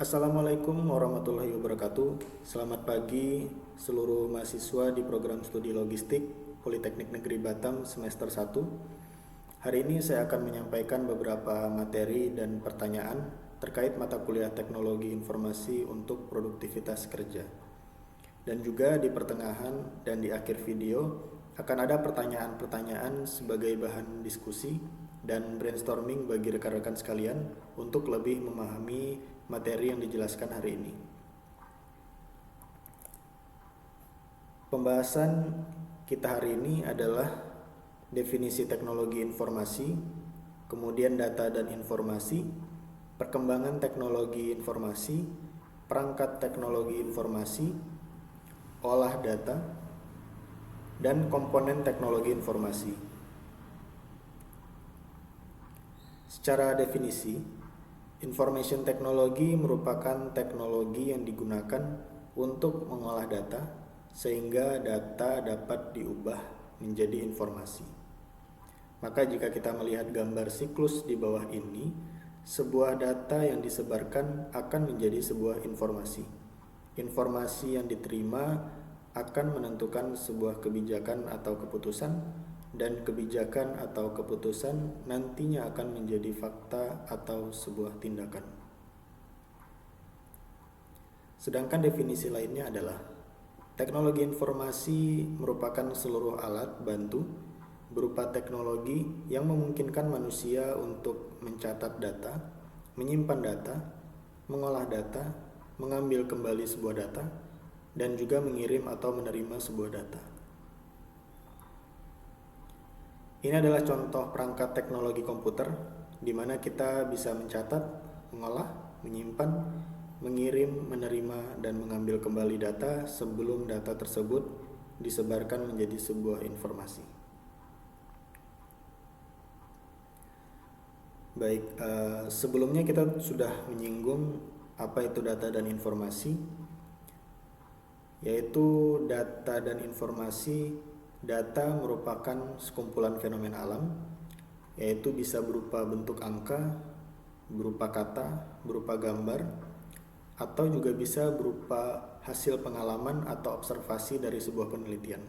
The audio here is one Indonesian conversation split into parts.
Assalamualaikum warahmatullahi wabarakatuh. Selamat pagi seluruh mahasiswa di program studi logistik Politeknik Negeri Batam semester 1. Hari ini saya akan menyampaikan beberapa materi dan pertanyaan terkait mata kuliah Teknologi Informasi untuk Produktivitas Kerja. Dan juga di pertengahan dan di akhir video akan ada pertanyaan-pertanyaan sebagai bahan diskusi dan brainstorming bagi rekan-rekan sekalian untuk lebih memahami materi yang dijelaskan hari ini. Pembahasan kita hari ini adalah definisi teknologi informasi, kemudian data dan informasi, perkembangan teknologi informasi, perangkat teknologi informasi, olah data, dan komponen teknologi informasi. Secara definisi, information technology merupakan teknologi yang digunakan untuk mengolah data sehingga data dapat diubah menjadi informasi. Maka jika kita melihat gambar siklus di bawah ini, sebuah data yang disebarkan akan menjadi sebuah informasi. Informasi yang diterima akan menentukan sebuah kebijakan atau keputusan, dan kebijakan atau keputusan nantinya akan menjadi fakta atau sebuah tindakan. Sedangkan definisi lainnya adalah teknologi informasi merupakan seluruh alat bantu berupa teknologi yang memungkinkan manusia untuk mencatat data, menyimpan data, mengolah data, mengambil kembali sebuah data, dan juga mengirim atau menerima sebuah data. Ini adalah contoh perangkat teknologi komputer di mana kita bisa mencatat, mengolah, menyimpan, mengirim, menerima, dan mengambil kembali data sebelum data tersebut disebarkan menjadi sebuah informasi. Baik, sebelumnya kita sudah menyinggung apa itu data dan informasi, yaitu data dan informasi. Data merupakan sekumpulan fenomena alam, yaitu bisa berupa bentuk angka, berupa kata, berupa gambar, atau juga bisa berupa hasil pengalaman atau observasi dari sebuah penelitian.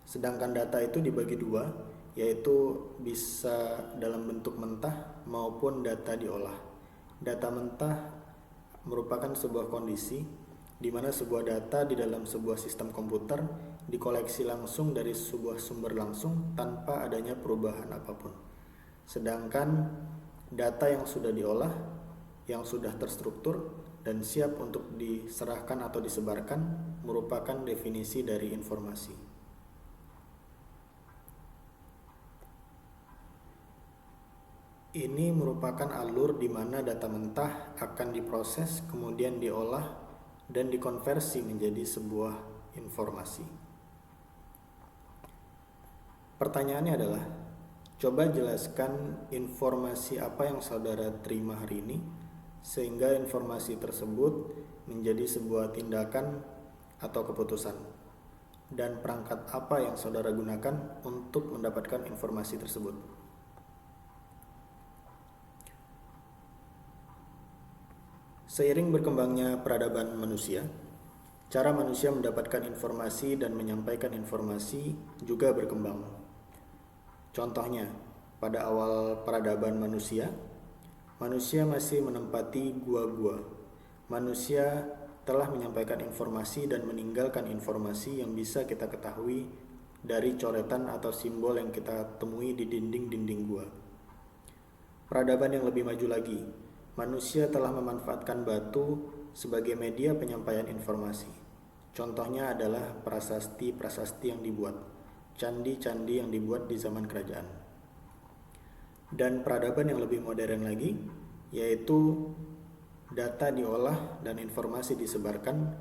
Sedangkan data itu dibagi dua, yaitu bisa dalam bentuk mentah maupun data diolah. Data mentah merupakan sebuah kondisi di mana sebuah data di dalam sebuah sistem komputer dikoleksi langsung dari sebuah sumber langsung tanpa adanya perubahan apapun. Sedangkan data yang sudah diolah, yang sudah terstruktur dan siap untuk diserahkan atau disebarkan merupakan definisi dari informasi. Ini merupakan alur di mana data mentah akan diproses, kemudian diolah dan dikonversi menjadi sebuah informasi. Pertanyaannya adalah, coba jelaskan informasi apa yang saudara terima hari ini sehingga informasi tersebut menjadi sebuah tindakan atau keputusan, dan perangkat apa yang saudara gunakan untuk mendapatkan informasi tersebut. Seiring berkembangnya peradaban manusia, cara manusia mendapatkan informasi dan menyampaikan informasi juga berkembang. Contohnya, pada awal peradaban manusia masih menempati gua-gua. Manusia telah menyampaikan informasi dan meninggalkan informasi yang bisa kita ketahui dari coretan atau simbol yang kita temui di dinding-dinding gua. Peradaban yang lebih maju lagi, manusia telah memanfaatkan batu sebagai media penyampaian informasi. Contohnya adalah prasasti-prasasti yang dibuat, candi-candi yang dibuat di zaman kerajaan. Dan peradaban yang lebih modern lagi, yaitu data diolah dan informasi disebarkan,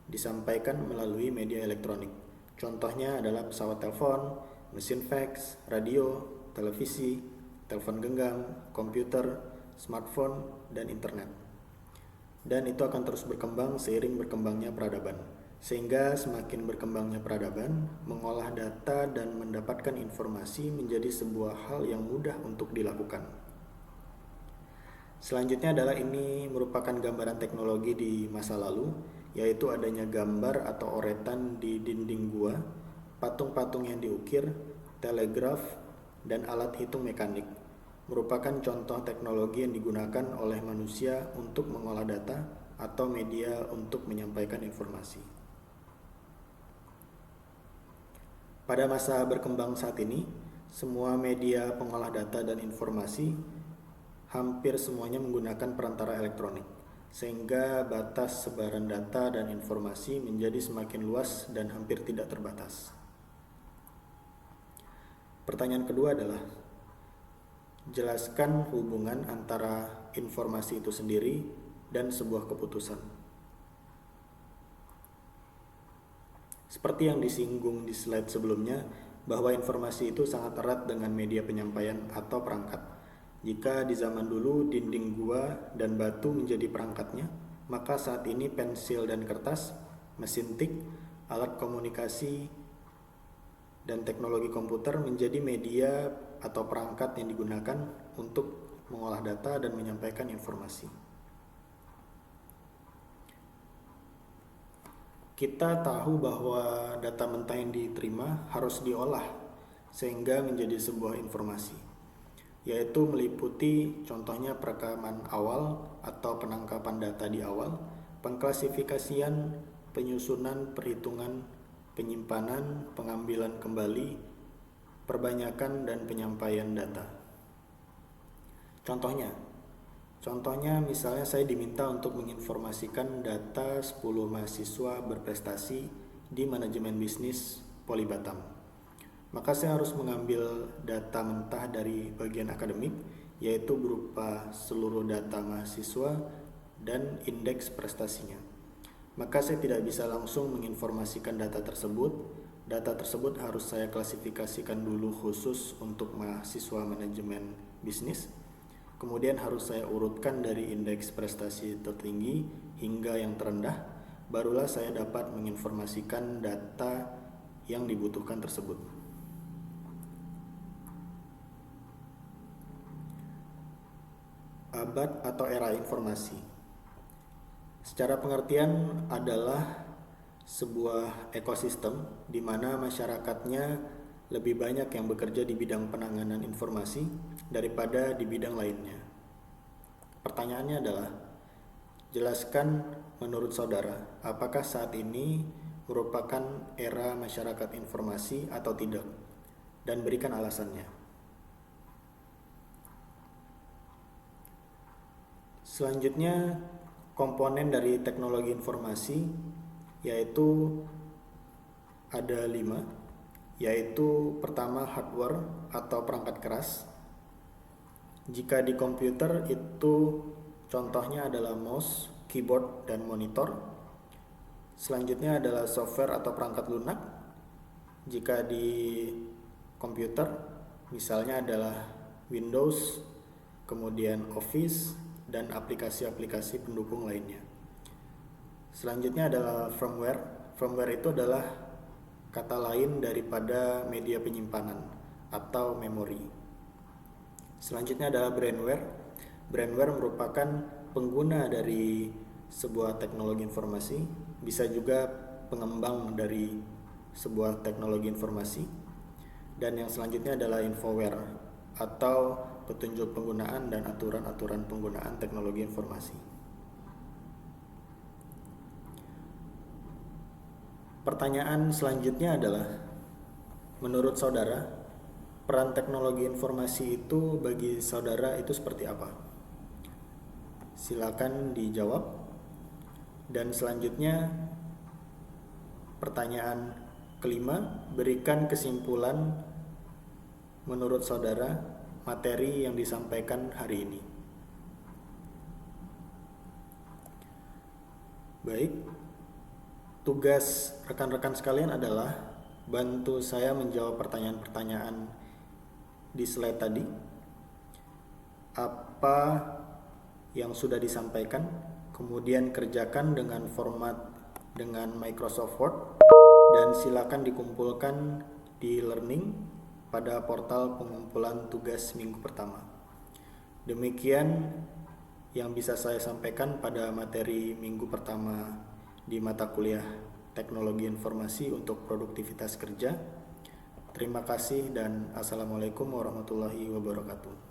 disampaikan melalui media elektronik. Contohnya adalah pesawat telepon, mesin fax, radio, televisi, telepon genggam, komputer, smartphone, dan internet. Dan itu akan terus berkembang seiring berkembangnya peradaban. Sehingga semakin berkembangnya peradaban, mengolah data dan mendapatkan informasi menjadi sebuah hal yang mudah untuk dilakukan. Selanjutnya adalah ini merupakan gambaran teknologi di masa lalu, yaitu adanya gambar atau oretan di dinding gua, patung-patung yang diukir, telegraf, dan alat hitung mekanik. Merupakan contoh teknologi yang digunakan oleh manusia untuk mengolah data atau media untuk menyampaikan informasi. Pada masa berkembang saat ini, semua media pengolah data dan informasi hampir semuanya menggunakan perantara elektronik, sehingga batas sebaran data dan informasi menjadi semakin luas dan hampir tidak terbatas. Pertanyaan kedua adalah, jelaskan hubungan antara informasi itu sendiri dan sebuah keputusan. Seperti yang disinggung di slide sebelumnya, bahwa informasi itu sangat erat dengan media penyampaian atau perangkat. Jika di zaman dulu dinding gua dan batu menjadi perangkatnya, maka saat ini pensil dan kertas, mesin tik, alat komunikasi, dan teknologi komputer menjadi media atau perangkat yang digunakan untuk mengolah data dan menyampaikan informasi. Kita tahu bahwa data mentah yang diterima harus diolah sehingga menjadi sebuah informasi, yaitu meliputi contohnya perekaman awal atau penangkapan data di awal, pengklasifikasian, penyusunan, perhitungan, penyimpanan, pengambilan kembali, perbanyakan, dan penyampaian data. Contohnya misalnya saya diminta untuk menginformasikan data 10 mahasiswa berprestasi di manajemen bisnis Poli Batam. Maka saya harus mengambil data mentah dari bagian akademik, yaitu berupa seluruh data mahasiswa dan indeks prestasinya. Maka saya tidak bisa langsung menginformasikan data tersebut. Data tersebut harus saya klasifikasikan dulu khusus untuk mahasiswa manajemen bisnis. Kemudian harus saya urutkan dari indeks prestasi tertinggi hingga yang terendah, barulah saya dapat menginformasikan data yang dibutuhkan tersebut. Abad atau era informasi. Secara pengertian adalah sebuah ekosistem di mana masyarakatnya lebih banyak yang bekerja di bidang penanganan informasi daripada di bidang lainnya. Pertanyaannya adalah, jelaskan menurut saudara, apakah saat ini merupakan era masyarakat informasi atau tidak, dan berikan alasannya. Selanjutnya, komponen dari teknologi informasi yaitu ada 5, yaitu pertama hardware atau perangkat keras. Jika di komputer itu contohnya adalah mouse, keyboard, dan monitor. Selanjutnya adalah software atau perangkat lunak. Jika di komputer misalnya adalah Windows, kemudian Office, dan aplikasi-aplikasi pendukung lainnya. Selanjutnya adalah firmware. Firmware itu adalah kata lain daripada media penyimpanan atau memori. Selanjutnya adalah brandware. Brandware merupakan pengguna dari sebuah teknologi informasi, bisa juga pengembang dari sebuah teknologi informasi. Dan yang selanjutnya adalah infoware atau petunjuk penggunaan dan aturan-aturan penggunaan teknologi informasi. Pertanyaan selanjutnya adalah, menurut saudara, peran teknologi informasi itu bagi saudara itu seperti apa? Silakan dijawab. Dan selanjutnya, pertanyaan kelima, berikan kesimpulan menurut saudara materi yang disampaikan hari ini. Baik, tugas rekan-rekan sekalian adalah bantu saya menjawab pertanyaan-pertanyaan di slide tadi. Apa yang sudah disampaikan, kemudian kerjakan dengan format dengan Microsoft Word, dan silakan dikumpulkan di learning pada portal pengumpulan tugas minggu pertama. Demikian yang bisa saya sampaikan pada materi minggu pertama di mata kuliah Teknologi Informasi untuk Produktivitas Kerja. Terima kasih dan Assalamualaikum warahmatullahi wabarakatuh.